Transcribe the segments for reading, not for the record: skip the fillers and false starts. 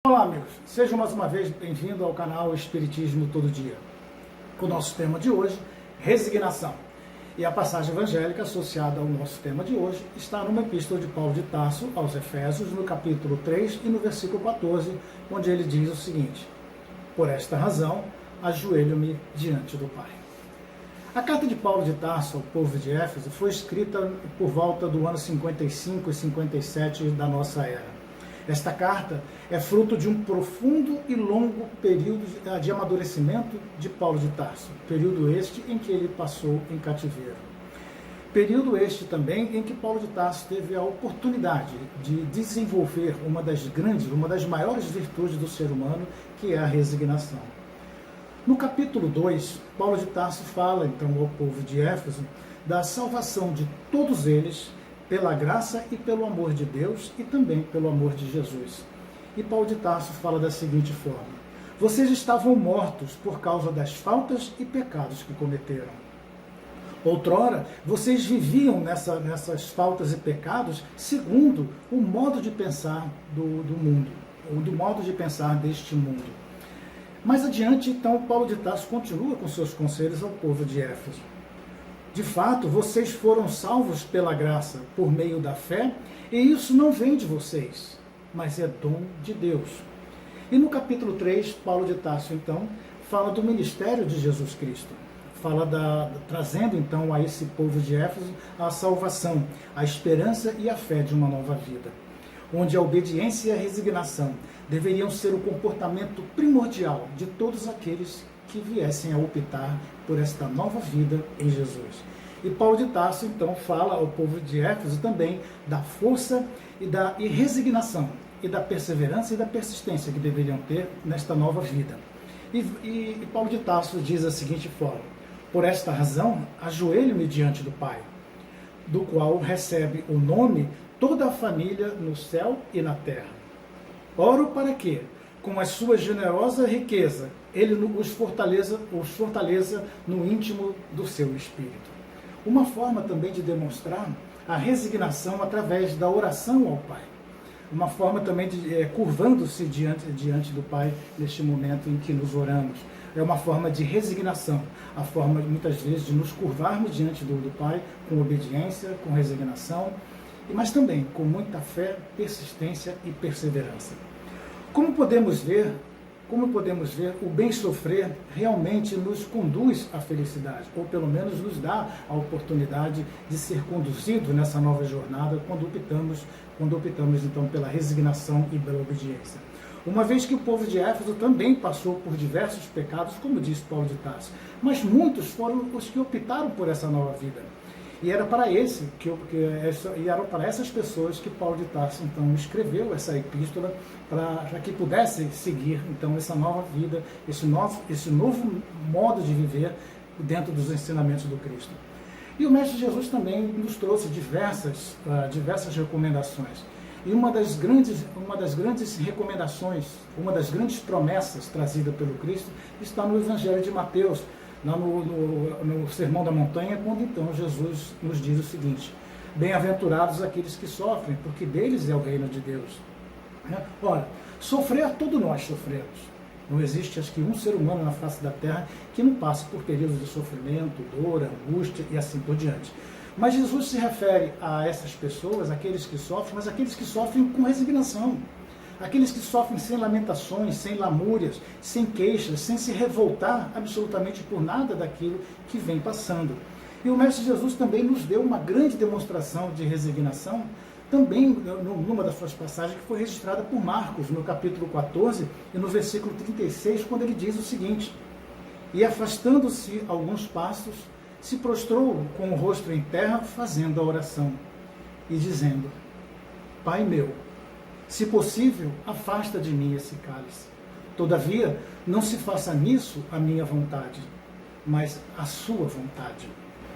Olá, amigos. Sejam mais uma vez bem-vindos ao canal Espiritismo Todo Dia. O nosso tema de hoje, resignação. E a passagem evangélica associada ao nosso tema de hoje está numa epístola de Paulo de Tarso aos Efésios, no capítulo 3 e no versículo 14, onde ele diz o seguinte: por esta razão, ajoelho-me diante do Pai. A carta de Paulo de Tarso ao povo de Éfeso foi escrita por volta do ano 55 e 57 da nossa era. Esta carta é fruto de um profundo e longo período de amadurecimento de Paulo de Tarso, período este em que ele passou em cativeiro. Período este também em que Paulo de Tarso teve a oportunidade de desenvolver uma das maiores virtudes do ser humano, que é a resignação. No capítulo 2, Paulo de Tarso fala então ao povo de Éfeso da salvação de todos eles, pela graça e pelo amor de Deus e também pelo amor de Jesus. E Paulo de Tarso fala da seguinte forma: vocês estavam mortos por causa das faltas e pecados que cometeram. Outrora, vocês viviam nessas faltas e pecados segundo o modo de pensar do mundo, ou do modo de pensar deste mundo. Mais adiante, então, Paulo de Tarso continua com seus conselhos ao povo de Éfeso. De fato, vocês foram salvos pela graça, por meio da fé, e isso não vem de vocês, mas é dom de Deus. E no capítulo 3, Paulo de Tarso, então, fala do ministério de Jesus Cristo. Trazendo, então, a esse povo de Éfeso a salvação, a esperança e a fé de uma nova vida, onde a obediência e a resignação deveriam ser o comportamento primordial de todos aqueles que viessem a optar por esta nova vida em Jesus. E Paulo de Tarso, então, fala ao povo de Éfeso também da força e resignação, e da perseverança e da persistência que deveriam ter nesta nova vida. E Paulo de Tarso diz da seguinte forma: por esta razão, ajoelho-me diante do Pai, do qual recebe o nome toda a família no céu e na terra. Oro para que, com a sua generosa riqueza, ele os fortaleça no íntimo do seu espírito. Uma forma também de demonstrar a resignação através da oração ao Pai. Uma forma também de curvando-se diante do Pai neste momento em que nos oramos. É uma forma de resignação, a forma muitas vezes de nos curvarmos diante do Pai com obediência, com resignação, mas também com muita fé, persistência e perseverança. Como podemos ver, o bem sofrer realmente nos conduz à felicidade, ou pelo menos nos dá a oportunidade de ser conduzido nessa nova jornada quando optamos então pela resignação e pela obediência. Uma vez que o povo de Éfeso também passou por diversos pecados, como disse Paulo de Tarso, mas muitos foram os que optaram por essa nova vida. E era para essas pessoas que Paulo de Tarso então escreveu essa epístola, para que pudessem seguir então essa nova vida, esse novo modo de viver dentro dos ensinamentos do Cristo. E o Mestre Jesus também nos trouxe diversas recomendações. E uma das grandes recomendações, uma das grandes promessas trazida pelo Cristo está no Evangelho de Mateus, lá no Sermão da Montanha, quando então Jesus nos diz o seguinte: bem-aventurados aqueles que sofrem, porque deles é o reino de Deus. Ora, sofrer, todos nós sofremos. Não existe, acho que, um ser humano na face da Terra que não passe por períodos de sofrimento, dor, angústia e assim por diante. Mas Jesus se refere a essas pessoas, aqueles que sofrem, mas aqueles que sofrem com resignação. Aqueles que sofrem sem lamentações, sem lamúrias, sem queixas, sem se revoltar absolutamente por nada daquilo que vem passando. E o Mestre Jesus também nos deu uma grande demonstração de resignação, também numa das suas passagens, que foi registrada por Marcos, no capítulo 14 e no versículo 36, quando ele diz o seguinte: e afastando-se alguns passos, se prostrou com o rosto em terra, fazendo a oração, e dizendo: Pai meu, se possível, afasta de mim esse cálice. Todavia, não se faça nisso a minha vontade, mas a sua vontade.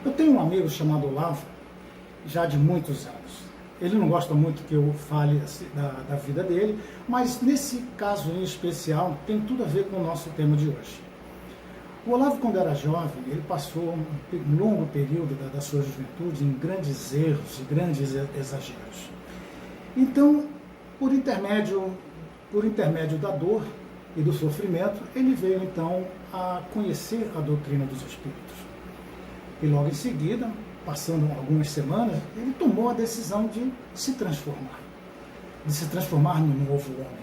Eu tenho um amigo chamado Olavo, já de muitos anos. Ele não gosta muito que eu fale da vida dele, mas nesse caso em especial tem tudo a ver com o nosso tema de hoje. O Olavo, quando era jovem, ele passou um longo período da sua juventude em grandes erros e grandes exageros. Então, por intermédio por intermédio da dor e do sofrimento, ele veio então a conhecer a doutrina dos Espíritos. E logo em seguida, passando algumas semanas, ele tomou a decisão de se transformar num novo homem.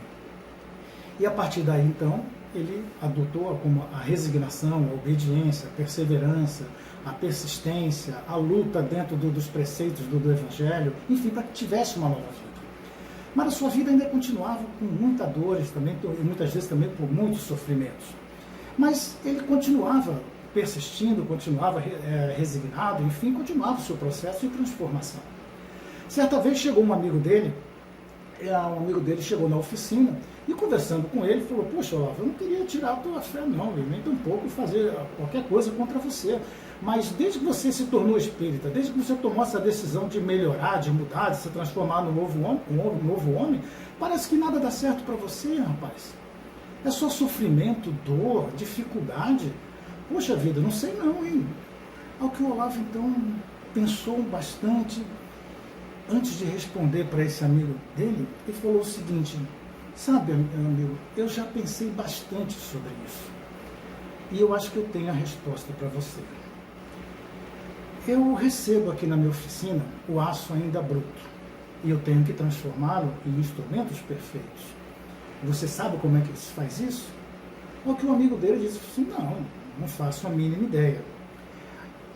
E a partir daí, então, ele adotou como a resignação, a obediência, a perseverança, a persistência, a luta dentro dos preceitos do Evangelho, enfim, para que tivesse uma nova vida. Mas a sua vida ainda continuava com muitas dores também, e muitas vezes também por muitos sofrimentos. Mas ele continuava persistindo, continuava resignado, enfim, continuava o seu processo de transformação. Certa vez chegou um amigo dele chegou na oficina e conversando com ele, falou: poxa, Olavo, eu não queria tirar a tua fé não, nem tampouco fazer qualquer coisa contra você, mas desde que você se tornou espírita, desde que você tomou essa decisão de melhorar, de mudar, de se transformar num novo homem, parece que nada dá certo para você, rapaz. É só sofrimento, dor, dificuldade. Poxa vida, não sei não, hein? Ao que o Olavo então pensou bastante. Antes de responder para esse amigo dele, ele falou o seguinte: sabe, meu amigo, eu já pensei bastante sobre isso. E eu acho que eu tenho a resposta para você. Eu recebo aqui na minha oficina o aço ainda bruto. E eu tenho que transformá-lo em instrumentos perfeitos. Você sabe como é que se faz isso? Ao que o amigo dele disse assim: não faço a mínima ideia.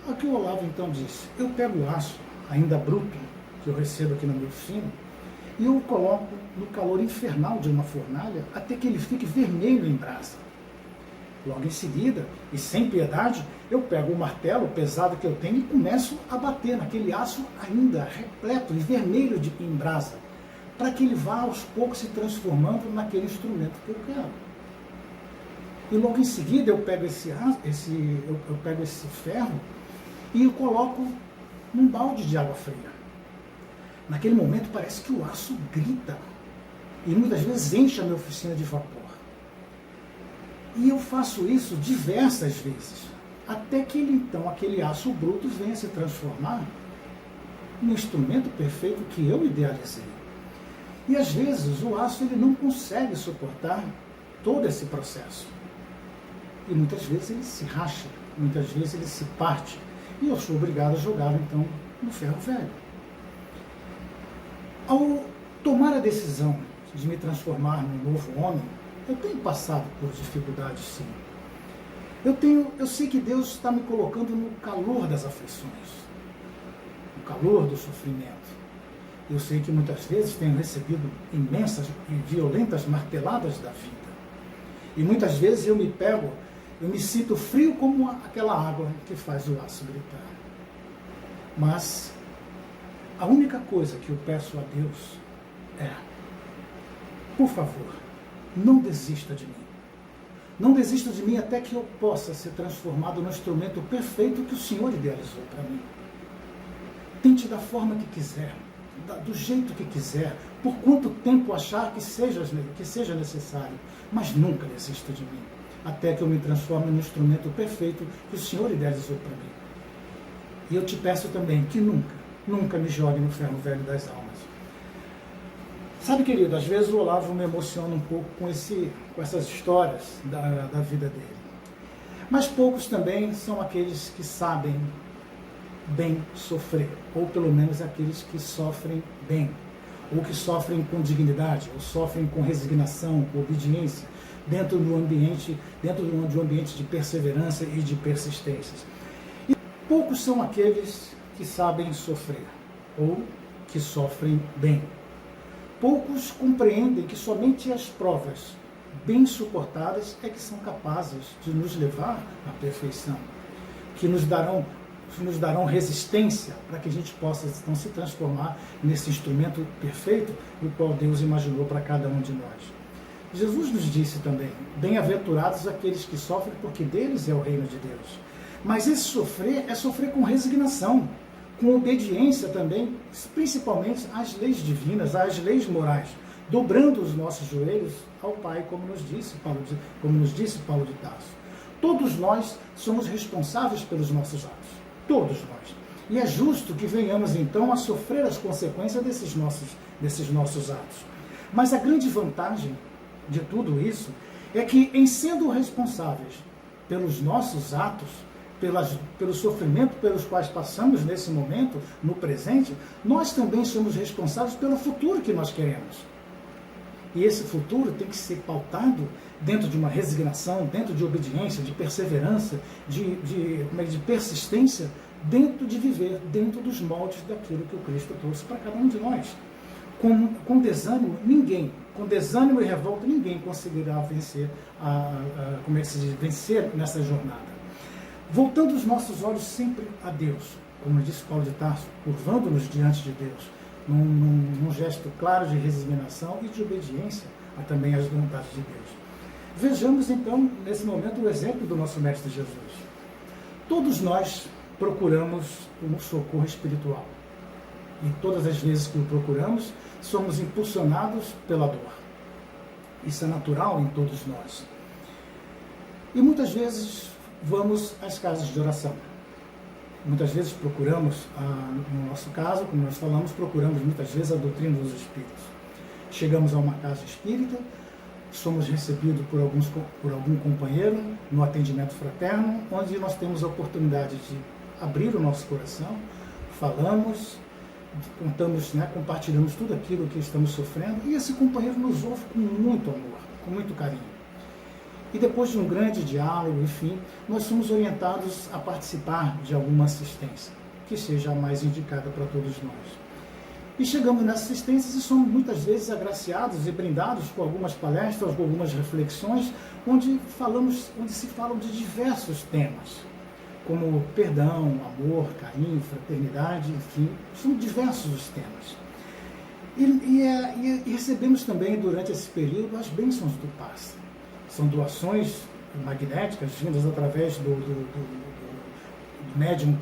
Ao que o Olavo então disse: eu pego o aço ainda bruto, que eu recebo aqui na minha oficina, e eu o coloco no calor infernal de uma fornalha até que ele fique vermelho em brasa. Logo em seguida, e sem piedade, eu pego o martelo pesado que eu tenho e começo a bater naquele aço ainda repleto e vermelho em brasa, para que ele vá aos poucos se transformando naquele instrumento que eu quero. E logo em seguida eu pego esse ferro e o coloco num balde de água fria. Naquele momento parece que o aço grita e muitas vezes enche a minha oficina de vapor. E eu faço isso diversas vezes, até que aquele aço bruto venha se transformar no instrumento perfeito que eu idealizei. E às vezes o aço ele não consegue suportar todo esse processo. E muitas vezes ele se racha, muitas vezes ele se parte. E eu sou obrigado a jogá-lo então no ferro velho. Ao tomar a decisão de me transformar num novo homem, eu tenho passado por dificuldades, sim. Eu sei que Deus está me colocando no calor das aflições, no calor do sofrimento. Eu sei que muitas vezes tenho recebido imensas e violentas marteladas da vida. E muitas vezes eu me sinto frio como aquela água que faz o aço gritar. Mas a única coisa que eu peço a Deus é: por favor, não desista de mim. Não desista de mim até que eu possa ser transformado no instrumento perfeito que o Senhor idealizou para mim. Tente da forma que quiser, do jeito que quiser, por quanto tempo achar que seja necessário, mas nunca desista de mim, até que eu me transforme no instrumento perfeito que o Senhor idealizou para mim. E eu te peço também que nunca me jogue no ferro velho das almas. Sabe, querido, às vezes o Olavo me emociona um pouco com essas histórias da vida dele. Mas poucos também são aqueles que sabem bem sofrer, ou pelo menos aqueles que sofrem bem, ou que sofrem com dignidade, ou sofrem com resignação, com obediência, dentro de um ambiente de perseverança e de persistências. E poucos são aqueles que sabem sofrer, ou que sofrem bem. Poucos compreendem que somente as provas bem suportadas é que são capazes de nos levar à perfeição, que nos darão resistência para que a gente possa então se transformar nesse instrumento perfeito o qual Deus imaginou para cada um de nós. Jesus nos disse também: bem-aventurados aqueles que sofrem, porque deles é o reino de Deus. Mas esse sofrer é sofrer com resignação, com obediência também, principalmente às leis divinas, às leis morais, dobrando os nossos joelhos ao Pai, como nos disse Paulo de Tarso. Todos nós somos responsáveis pelos nossos atos, todos nós. E é justo que venhamos então a sofrer as consequências desses nossos atos. Mas a grande vantagem de tudo isso é que, em sendo responsáveis pelos nossos atos, pelo sofrimento pelos quais passamos nesse momento, no presente, nós também somos responsáveis pelo futuro que nós queremos. E esse futuro tem que ser pautado dentro de uma resignação, dentro de obediência, de perseverança, de persistência, dentro de viver dentro dos moldes daquilo que o Cristo trouxe para cada um de nós. Com desânimo, com desânimo e revolta, ninguém conseguirá vencer, vencer nessa jornada. Voltando os nossos olhos sempre a Deus, como disse Paulo de Tarso, curvando-nos diante de Deus, num gesto claro de resignação e de obediência também às vontades de Deus. Vejamos então, nesse momento, o exemplo do nosso Mestre Jesus. Todos nós procuramos um socorro espiritual. E todas as vezes que o procuramos, somos impulsionados pela dor. Isso é natural em todos nós. E muitas vezes vamos às casas de oração. Muitas vezes procuramos, no nosso caso, como nós falamos, procuramos muitas vezes a doutrina dos Espíritos. Chegamos a uma casa espírita, somos recebidos por algum companheiro no atendimento fraterno, onde nós temos a oportunidade de abrir o nosso coração, falamos, contamos, compartilhamos tudo aquilo que estamos sofrendo, e esse companheiro nos ouve com muito amor, com muito carinho. E depois de um grande diálogo, enfim, nós somos orientados a participar de alguma assistência, que seja a mais indicada para todos nós. E chegamos nessas assistências e somos muitas vezes agraciados e brindados com algumas palestras, com algumas reflexões, onde se falam de diversos temas, como perdão, amor, carinho, fraternidade, enfim, são diversos os temas. E recebemos também, durante esse período, as bênçãos do passe. São doações magnéticas vindas através do médium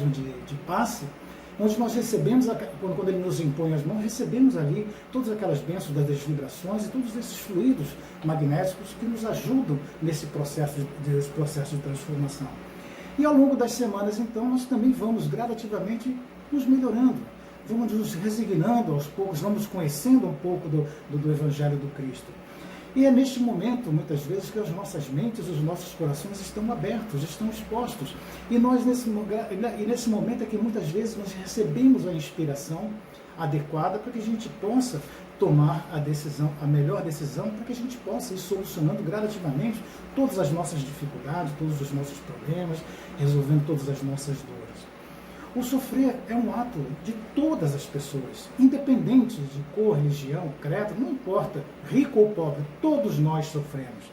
de passe, onde nós recebemos, quando ele nos impõe as mãos, recebemos ali todas aquelas bênçãos das vibrações e todos esses fluidos magnéticos que nos ajudam nesse processo de transformação. E ao longo das semanas, então, nós também vamos gradativamente nos melhorando, vamos nos resignando aos poucos, vamos conhecendo um pouco do Evangelho do Cristo. E é neste momento, muitas vezes, que as nossas mentes, os nossos corações estão abertos, estão expostos. E nesse momento é que muitas vezes nós recebemos a inspiração adequada para que a gente possa tomar a melhor decisão, para que a gente possa ir solucionando gradativamente todas as nossas dificuldades, todos os nossos problemas, resolvendo todas as nossas dores. O sofrer é um ato de todas as pessoas, independente de cor, religião, credo, não importa, rico ou pobre, todos nós sofremos.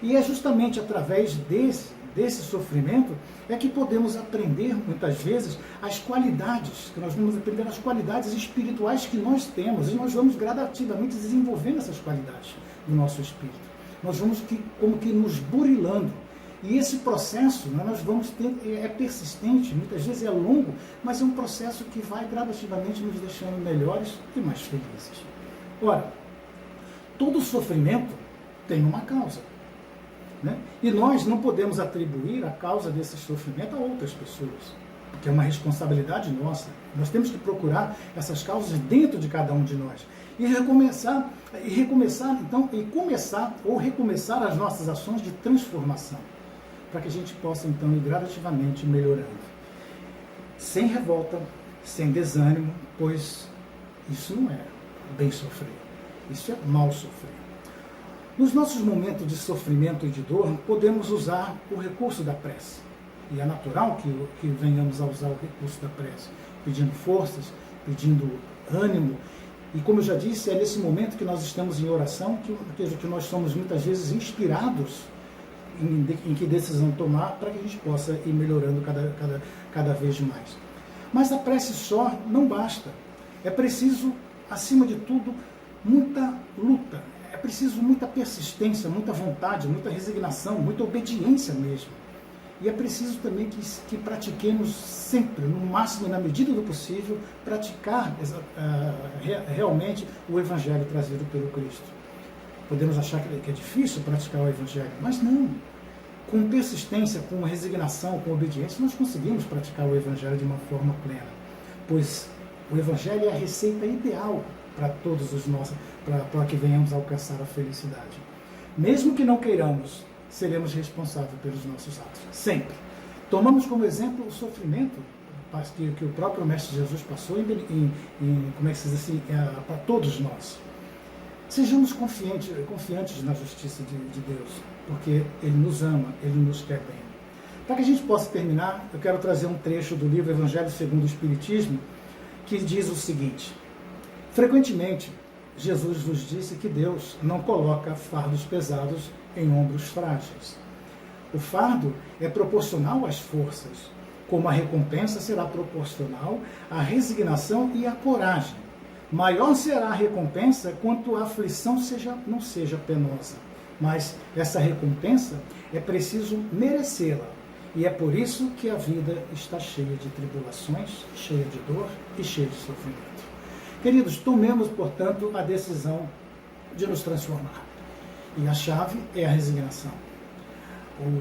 E é justamente através desse sofrimento é que podemos aprender, muitas vezes, as qualidades, que nós vamos aprender as qualidades espirituais que nós temos, e nós vamos gradativamente desenvolvendo essas qualidades do nosso espírito. Nós vamos como que nos burilando. E esse processo, nós vamos ter, é persistente, muitas vezes é longo, mas é um processo que vai gradativamente nos deixando melhores e mais felizes. Ora, todo sofrimento tem uma causa, né? E nós não podemos atribuir a causa desse sofrimento a outras pessoas, porque é uma responsabilidade nossa. Nós temos que procurar essas causas dentro de cada um de nós. E recomeçar as nossas ações de transformação, para que a gente possa, então, ir gradativamente melhorando. Sem revolta, sem desânimo, pois isso não é bem sofrer, isso é mal sofrer. Nos nossos momentos de sofrimento e de dor, podemos usar o recurso da prece. E é natural que venhamos a usar o recurso da prece, pedindo forças, pedindo ânimo. E como eu já disse, é nesse momento que nós estamos em oração que nós somos muitas vezes inspirados em que decisão tomar, para que a gente possa ir melhorando cada vez mais. Mas a prece só não basta. É preciso, acima de tudo, muita luta. É preciso muita persistência, muita vontade, muita resignação, muita obediência mesmo. E é preciso também que pratiquemos sempre, no máximo, na medida do possível, praticar realmente o Evangelho trazido pelo Cristo. Podemos achar que é difícil praticar o Evangelho, mas não. Com persistência, com resignação, com obediência, nós conseguimos praticar o Evangelho de uma forma plena. Pois o Evangelho é a receita ideal para todos os nossos, para que venhamos a alcançar a felicidade. Mesmo que não queiramos, seremos responsáveis pelos nossos atos. Sempre. Tomamos como exemplo o sofrimento que o próprio Mestre Jesus passou como é que se diz assim, para todos nós. Sejamos confiantes na justiça de Deus, porque Ele nos ama, Ele nos quer bem. Para que a gente possa terminar, eu quero trazer um trecho do livro Evangelho segundo o Espiritismo, que diz o seguinte: frequentemente, Jesus nos disse que Deus não coloca fardos pesados em ombros frágeis. O fardo é proporcional às forças, como a recompensa será proporcional à resignação e à coragem. Maior será a recompensa quanto a aflição não seja penosa. Mas essa recompensa é preciso merecê-la. E é por isso que a vida está cheia de tribulações, cheia de dor e cheia de sofrimento. Queridos, tomemos, portanto, a decisão de nos transformar. E a chave é a resignação.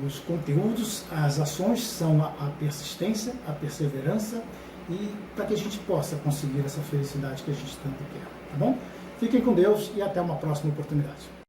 Os conteúdos, as ações são a persistência, a perseverança, e para que a gente possa conseguir essa felicidade que a gente tanto quer, tá bom? Fiquem com Deus e até uma próxima oportunidade.